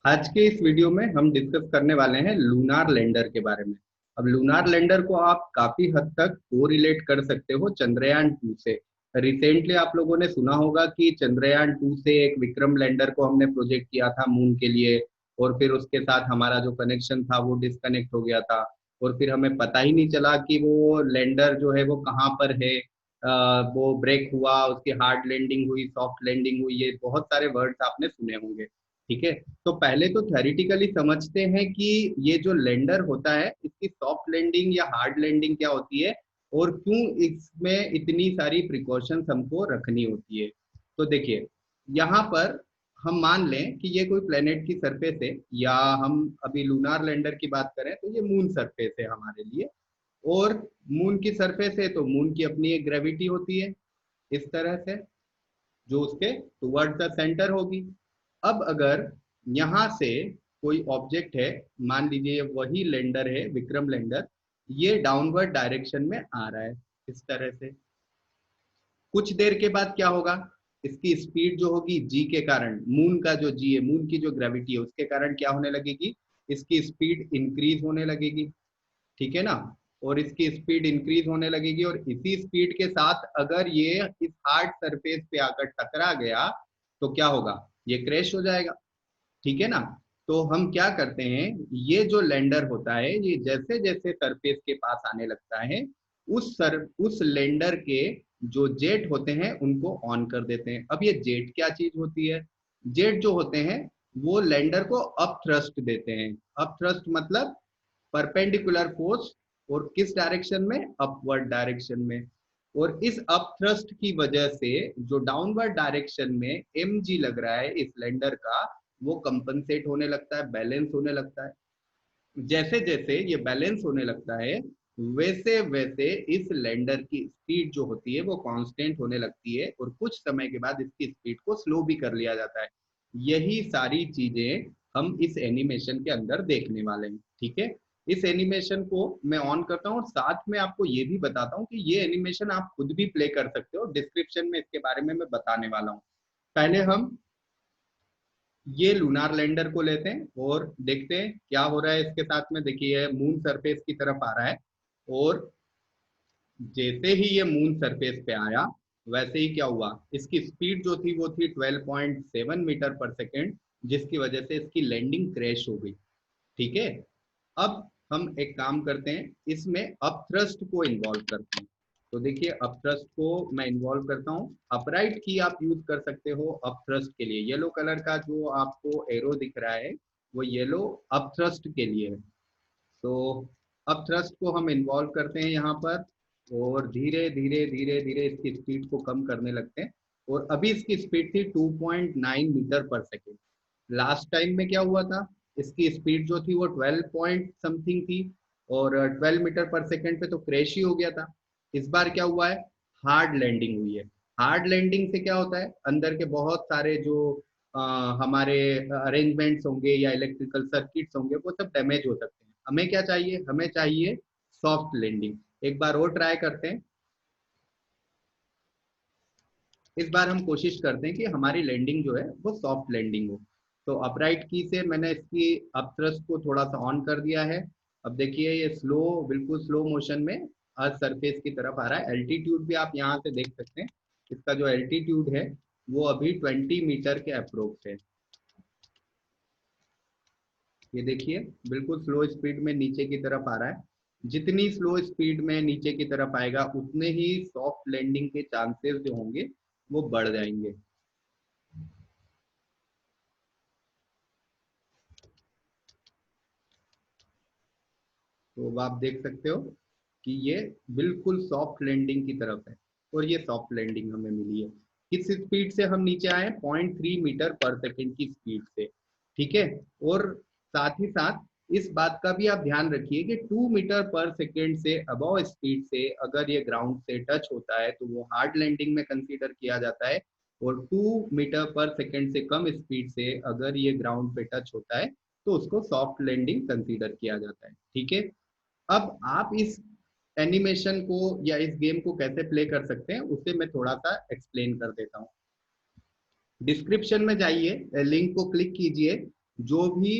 आज के इस वीडियो में हम डिस्कस करने वाले हैं लूनार लैंडर के बारे में। अब लूनार लैंडर को आप काफी हद तक कोरिलेट कर सकते हो चंद्रयान 2 से। रिसेंटली आप लोगों ने सुना होगा कि चंद्रयान 2 से एक विक्रम लैंडर को हमने प्रोजेक्ट किया था मून के लिए, और फिर उसके साथ हमारा जो कनेक्शन था वो डिस्कनेक्ट हो गया था। और फिर हमें पता ही नहीं चला कि वो लैंडर जो है वो कहाँ पर है। वो ब्रेक हुआ, उसकी हार्ड लैंडिंग हुई, सॉफ्ट लैंडिंग हुई, ये बहुत सारे वर्ड्स आपने सुने होंगे। ठीक है। तो पहले तो थ्योरेटिकली समझते हैं कि ये जो लैंडर होता है इसकी सॉफ्ट लैंडिंग या हार्ड लैंडिंग क्या होती है, और क्यों इसमें इतनी सारी प्रिकॉशंस हमको रखनी होती है। तो देखिए, यहाँ पर हम मान लें कि ये कोई प्लेनेट की सरफेस है, या हम अभी लूनार लैंडर की बात करें तो ये मून सरफेस है हमारे लिए। और मून की सरफेस है तो मून की अपनी एक ग्रेविटी होती है इस तरह से, जो उसके टुवर्ड्स द सेंटर होगी। अब अगर यहाँ से कोई ऑब्जेक्ट है, मान लीजिए वही लैंडर है विक्रम लैंडर, ये डाउनवर्ड डायरेक्शन में आ रहा है इस तरह से। कुछ देर के बाद क्या होगा, इसकी स्पीड जो होगी जी के कारण, मून का जो जी है, मून की जो ग्रेविटी है उसके कारण क्या होने लगेगी, इसकी स्पीड इंक्रीज होने लगेगी। ठीक है ना। और इसकी स्पीड इंक्रीज होने लगेगी, और इसी स्पीड के साथ अगर ये इस हार्ड सरफेस पे आकर टकरा गया तो क्या होगा, ये क्रैश हो जाएगा। ठीक है ना। तो हम क्या करते हैं, ये जो लैंडर होता है ये जैसे जैसे सरफेस के पास आने लगता है, उस लैंडर के जो जेट होते हैं उनको ऑन कर देते हैं। अब ये जेट क्या चीज होती है, जेट जो होते हैं वो लैंडर को अप थ्रस्ट देते हैं। अप थ्रस्ट मतलब परपेंडिकुलर फोर्स, और किस डायरेक्शन में, अपवर्ड डायरेक्शन में। और इस अप थ्रस्ट की वजह से जो डाउनवर्ड डायरेक्शन में एम जी लग रहा है इस लैंडर का, वो कंपनसेट होने लगता है, बैलेंस होने लगता है। जैसे जैसे ये बैलेंस होने लगता है, वैसे वैसे इस लैंडर की स्पीड जो होती है वो कांस्टेंट होने लगती है, और कुछ समय के बाद इसकी स्पीड को स्लो भी कर लिया जाता है। यही सारी चीजें हम इस एनिमेशन के अंदर देखने वाले हैं। ठीक है। इस एनिमेशन को मैं ऑन करता हूँ, और साथ में आपको ये भी बताता हूँ कि ये एनिमेशन आप खुद भी प्ले कर सकते हो, डिस्क्रिप्शन में इसके बारे में मैं बताने वाला हूँ। पहले हम ये लूनार लैंडर को लेते हैं और देखते हैं क्या हो रहा है इसके साथ में। देखिए मून सरफेस की तरफ आ रहा है, और जैसे ही ये मून सरफेस पे आया वैसे ही क्या हुआ, इसकी स्पीड जो थी वो थी 12.7 मीटर पर सेकेंड, जिसकी वजह से इसकी लैंडिंग क्रैश हो गई। ठीक है। अब हम एक काम करते हैं, इसमें अपथ्रस्ट को इन्वॉल्व करते हैं। तो देखिए अपथ्रस्ट को मैं इन्वॉल्व करता हूँ। अपराइट की आप यूज कर सकते हो अपथ्रस्ट के लिए। येलो कलर का जो आपको एरो दिख रहा है वो येलो अपथ्रस्ट के लिए है। तो अपथ्रस्ट को हम इन्वॉल्व करते हैं यहाँ पर, और धीरे धीरे धीरे धीरे इसकी स्पीड को कम करने लगते हैं। और अभी इसकी स्पीड थी 2.9 मीटर पर सेकेंड। लास्ट टाइम में क्या हुआ था, इसकी स्पीड जो थी वो 12 पॉइंट समथिंग थी, और 12 मीटर पर सेकेंड पे तो क्रैश ही हो गया था। इस बार क्या हुआ है, हार्ड लैंडिंग हुई है। हार्ड लैंडिंग से क्या होता है, अंदर के बहुत सारे जो अ, हमारे अरेंजमेंट्स होंगे या इलेक्ट्रिकल सर्किट्स होंगे वो सब डैमेज हो सकते हैं। हमें क्या चाहिए, हमें चाहिए सॉफ्ट लैंडिंग। एक बार और ट्राई करते हैं। इस बार हम कोशिश करते हैं कि हमारी लैंडिंग जो है वो सॉफ्ट लैंडिंग हो। तो अपराइट की से मैंने इसकी अपथ्रस्ट को थोड़ा सा ऑन कर दिया है। अब देखिए ये स्लो, बिल्कुल स्लो मोशन में अर्थ सरफेस की तरफ आ रहा है। एल्टीट्यूड भी आप यहाँ से देख सकते हैं, इसका जो एल्टीट्यूड है वो अभी 20 मीटर के अप्रोक्स है। ये देखिए बिल्कुल स्लो स्पीड में नीचे की तरफ आ रहा है। जितनी स्लो स्पीड में नीचे की तरफ आएगा उतने ही सॉफ्ट लैंडिंग के चांसेस जो होंगे वो बढ़ जाएंगे। तो आप देख सकते हो कि ये बिल्कुल सॉफ्ट लैंडिंग की तरफ है, और ये सॉफ्ट लैंडिंग हमें मिली है। किस स्पीड से हम नीचे आए, 0.3 मीटर पर सेकेंड की स्पीड से। ठीक है। और साथ ही साथ इस बात का भी आप ध्यान रखिए कि 2 मीटर पर सेकेंड से अबव स्पीड से अगर ये ग्राउंड से टच होता है तो वो हार्ड लैंडिंग में कंसीडर किया जाता है, और 2 मीटर पर सेकेंड से कम स्पीड से अगर ये ग्राउंड पे टच होता है तो उसको सॉफ्ट लैंडिंग कंसीडर किया जाता है। ठीक है। अब आप इस एनिमेशन को या इस गेम को कैसे प्ले कर सकते हैं उसे मैं थोड़ा सा एक्सप्लेन कर देता हूँ। डिस्क्रिप्शन में जाइए, लिंक को क्लिक कीजिए, जो भी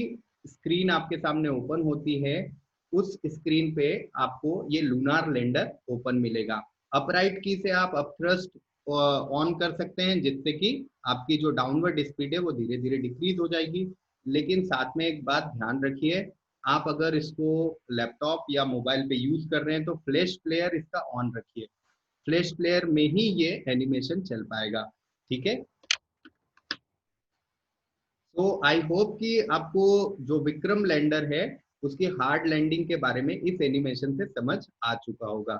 स्क्रीन आपके सामने ओपन होती है उस स्क्रीन पे आपको ये लूनार लैंडर ओपन मिलेगा। अपराइट की से आप अपथ्रस्ट ऑन कर सकते हैं, जिससे कि आपकी जो डाउनवर्ड स्पीड है वो धीरे धीरे डिक्रीज हो जाएगी। लेकिन साथ में एक बात ध्यान रखिए, आप अगर इसको लैपटॉप या मोबाइल पे यूज कर रहे हैं तो फ्लैश प्लेयर इसका ऑन रखिए। फ्लैश प्लेयर में ही ये एनिमेशन चल पाएगा। ठीक है। तो आई होप कि आपको जो विक्रम लैंडर है उसकी हार्ड लैंडिंग के बारे में इस एनिमेशन से समझ आ चुका होगा।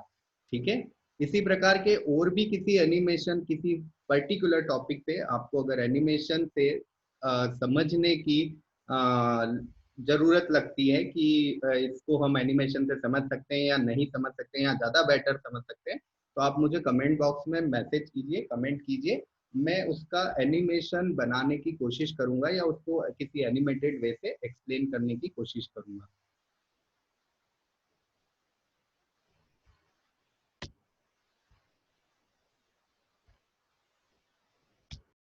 ठीक है। इसी प्रकार के और भी किसी एनिमेशन, किसी पर्टिकुलर टॉपिक पे आपको अगर एनिमेशन से समझने की जरूरत लगती है कि इसको हम एनिमेशन से समझ सकते हैं या नहीं समझ सकते हैं या ज्यादा बेटर समझ सकते हैं, तो आप मुझे कमेंट बॉक्स में मैसेज कीजिए, कमेंट कीजिए। मैं उसका एनिमेशन बनाने की कोशिश करूंगा या उसको किसी एनिमेटेड वे से एक्सप्लेन करने की कोशिश करूंगा।